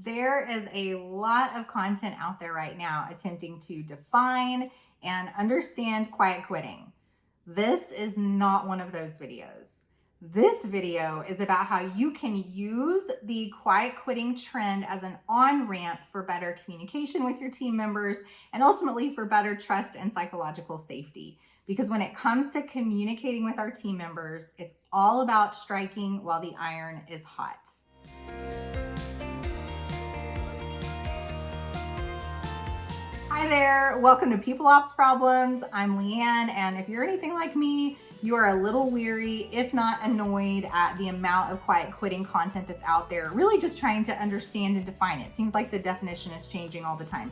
There is a lot of content out there right now attempting to define and understand quiet quitting. This is not one of those videos. This video is about how you can use the quiet quitting trend as an on-ramp for better communication with your team members and ultimately for better trust and psychological safety. Because when it comes to communicating with our team members, it's all about striking while the iron is hot. Hi there, welcome to People Ops Problems. I'm Leanne, and if you're anything like me, you are a little weary, if not annoyed, at the amount of quiet quitting content that's out there, really just trying to understand and define it. Seems like the definition is changing all the time.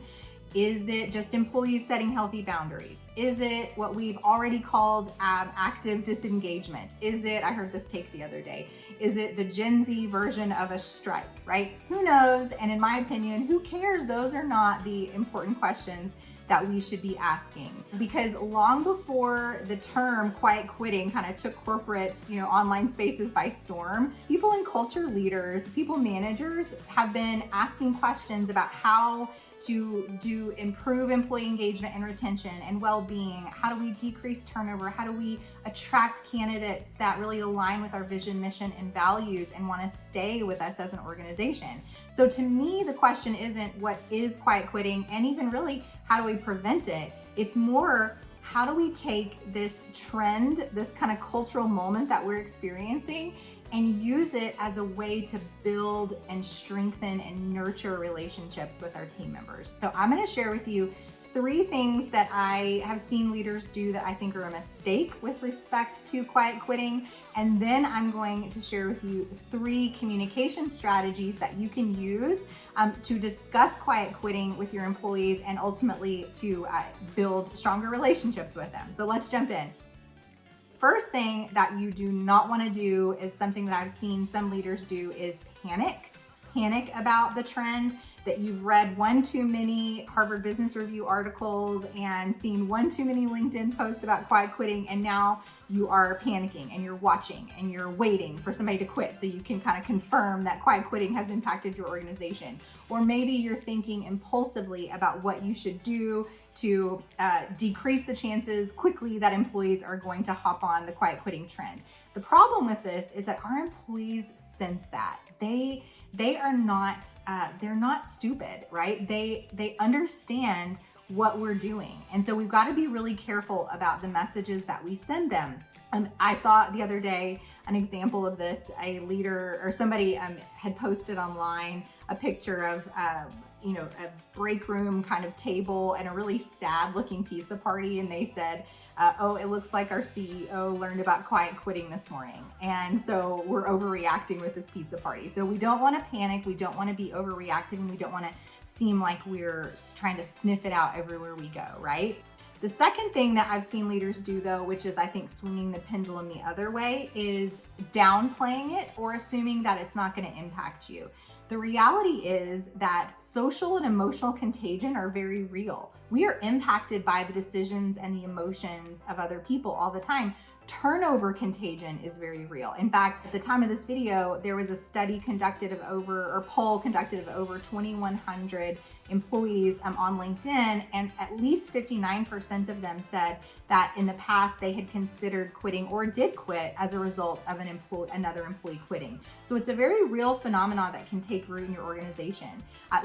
Is it just employees setting healthy boundaries? Is it what we've already called active disengagement? Is it, I heard this take the other day, is it the Gen Z version of a strike, right? Who knows? And in my opinion, who cares? Those are not the important questions that we should be asking, because long before the term quiet quitting kind of took corporate, online spaces by storm, people and culture leaders, people managers have been asking questions about how to improve employee engagement and retention and well-being. How do we decrease turnover? How do we attract candidates that really align with our vision, mission, and values and want to stay with us as an organization? So to me, the question isn't what is quiet quitting, and even really how do we prevent it? It's more, how do we take this trend, this kind of cultural moment that we're experiencing, and use it as a way to build and strengthen and nurture relationships with our team members. So I'm going to share with you 3 things that I have seen leaders do that I think are a mistake with respect to quiet quitting. And then I'm going to share with you 3 communication strategies that you can use to discuss quiet quitting with your employees and ultimately to build stronger relationships with them. So let's jump in. First thing that you do not want to do is something that I've seen some leaders do is panic about the trend, that you've read one too many Harvard Business Review articles and seen one too many LinkedIn posts about quiet quitting, and now you are panicking and you're watching and you're waiting for somebody to quit so you can kind of confirm that quiet quitting has impacted your organization. Or maybe you're thinking impulsively about what you should do to decrease the chances quickly that employees are going to hop on the quiet quitting trend. The problem with this is that our employees sense that. They are not, they're not stupid, right? They understand what we're doing. And so we've got to be really careful about the messages that we send them. I saw the other day an example of this. A leader or somebody had posted online a picture of a break room kind of table and a really sad looking pizza party. And they said, oh, it looks like our CEO learned about quiet quitting this morning. And so we're overreacting with this pizza party. So we don't want to panic. We don't want to be overreacting. And we don't want to seem like we're trying to sniff it out everywhere we go, right? The second thing that I've seen leaders do, though, which is I think swinging the pendulum the other way, is downplaying it or assuming that it's not going to impact you. The reality is that social and emotional contagion are very real. We are impacted by the decisions and the emotions of other people all the time. Turnover contagion is very real. In fact, at the time of this video, there was a study conducted of poll conducted of over 2,100 employees on LinkedIn, and at least 59% of them said that in the past they had considered quitting or did quit as a result of another employee quitting. So it's a very real phenomenon that can take root in your organization.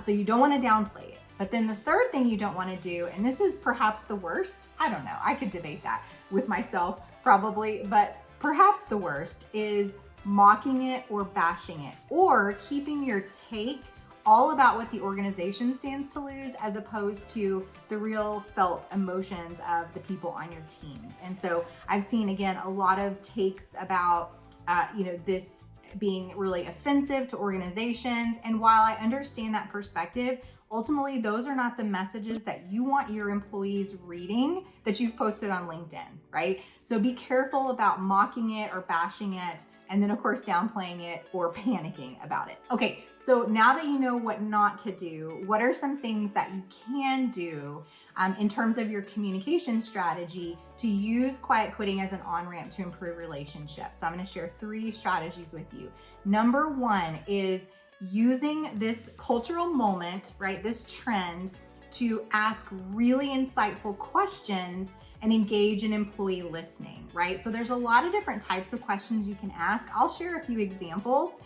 So you don't want to downplay it. But then the third thing you don't want to do, and this is perhaps the worst, I don't know, I could debate that with myself probably, but perhaps the worst is mocking it or bashing it, or keeping your take all about what the organization stands to lose as opposed to the real felt emotions of the people on your teams. And so I've seen, again, a lot of takes about, this being really offensive to organizations. And while I understand that perspective, ultimately, those are not the messages that you want your employees reading that you've posted on LinkedIn, right? So be careful about mocking it or bashing it, and then of course downplaying it or panicking about it. Okay, so now that you know what not to do, what are some things that you can do in terms of your communication strategy to use quiet quitting as an on-ramp to improve relationships? So I'm going to share 3 strategies with you. Number 1 is using this cultural moment, right, this trend to ask really insightful questions and engage in employee listening, right? So there's a lot of different types of questions you can ask. I'll share a few examples.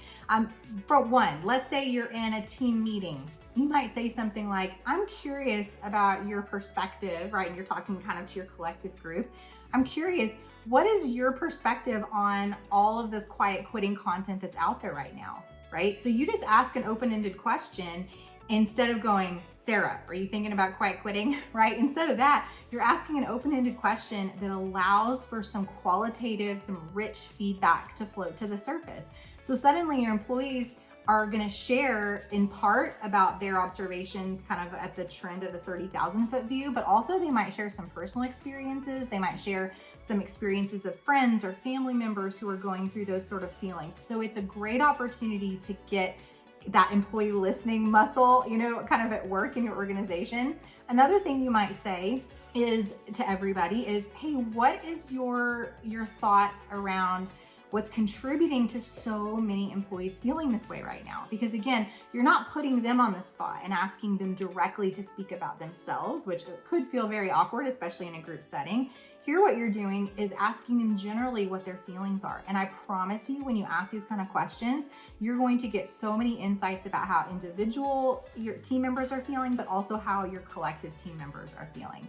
For one, let's say you're in a team meeting. You might say something like, I'm curious about your perspective, right? And you're talking kind of to your collective group. I'm curious, what is your perspective on all of this quiet quitting content that's out there right now, right? So you just ask an open-ended question instead of going, Sarah, are you thinking about quiet quitting, right? Instead of that, you're asking an open-ended question that allows for some qualitative, some rich feedback to float to the surface. So suddenly your employees are gonna share in part about their observations kind of at the trend at a 30,000 foot view, but also they might share some personal experiences. They might share some experiences of friends or family members who are going through those sort of feelings. So it's a great opportunity to get that employee listening muscle, kind of at work in your organization. Another thing you might say is to everybody is, hey, what is your thoughts around what's contributing to so many employees feeling this way right now? Because again, you're not putting them on the spot and asking them directly to speak about themselves, which could feel very awkward, especially in a group setting. Here, what you're doing is asking them generally what their feelings are. And I promise you, when you ask these kind of questions, you're going to get so many insights about how your team members are feeling, but also how your collective team members are feeling.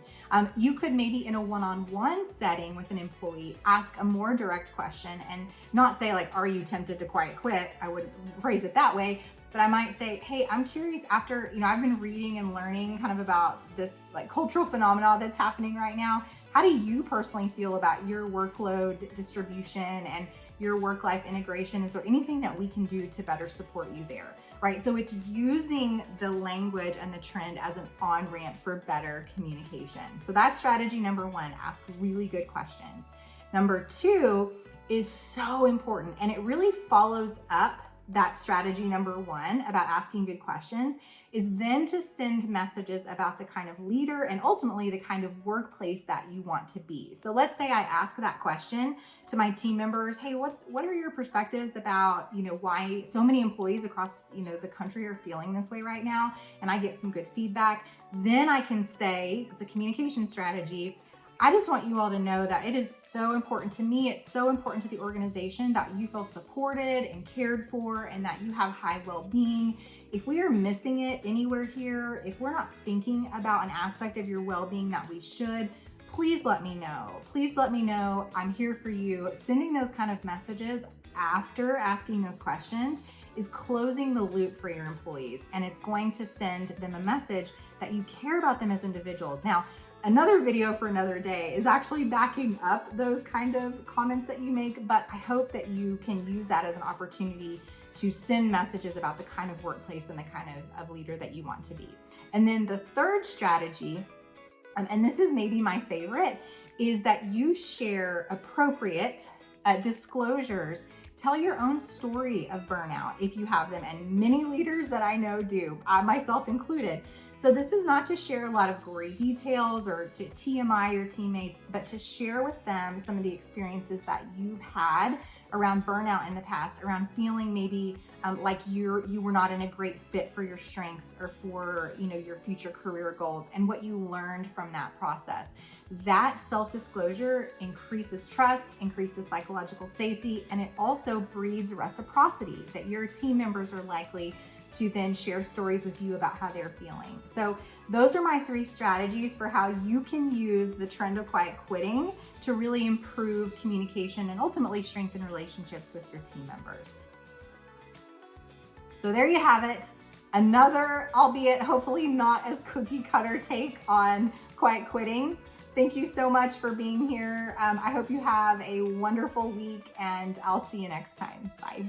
You could maybe in a one-on-one setting with an employee, ask a more direct question and not say like, are you tempted to quiet quit? I wouldn't phrase it that way. But I might say, hey, I'm curious after, I've been reading and learning kind of about this like cultural phenomena that's happening right now. How do you personally feel about your workload distribution and your work-life integration? Is there anything that we can do to better support you there, right? So it's using the language and the trend as an on-ramp for better communication. So that's strategy number one, ask really good questions. Number two is so important, and it really follows up that strategy number one about asking good questions, is then to send messages about the kind of leader and ultimately the kind of workplace that you want to be. So let's say I ask that question to my team members, hey, what are your perspectives about, why so many employees across, the country are feeling this way right now? And I get some good feedback. Then I can say, as a communication strategy, I just want you all to know that it is so important to me. It's so important to the organization that you feel supported and cared for and that you have high well-being. If we are missing it anywhere here, if we're not thinking about an aspect of your well-being that we should, please let me know. Please let me know. I'm here for you. Sending those kind of messages after asking those questions is closing the loop for your employees, and it's going to send them a message that you care about them as individuals. Now, another video for another day is actually backing up those kind of comments that you make, but I hope that you can use that as an opportunity to send messages about the kind of workplace and the kind of leader that you want to be. And then the third strategy, and this is maybe my favorite, is that you share appropriate disclosures. Tell your own story of burnout if you have them, and many leaders that I know do, myself included. So this is not to share a lot of gory details or to TMI your teammates, but to share with them some of the experiences that you've had around burnout in the past, around feeling maybe like you were not in a great fit for your strengths or for your future career goals, and what you learned from that process. That self-disclosure increases trust, increases psychological safety, and it also breeds reciprocity that your team members are likely to then share stories with you about how they're feeling. So those are my 3 strategies for how you can use the trend of quiet quitting to really improve communication and ultimately strengthen relationships with your team members. So there you have it. Another, albeit hopefully not as cookie cutter take on quiet quitting. Thank you so much for being here. I hope you have a wonderful week, and I'll see you next time. Bye.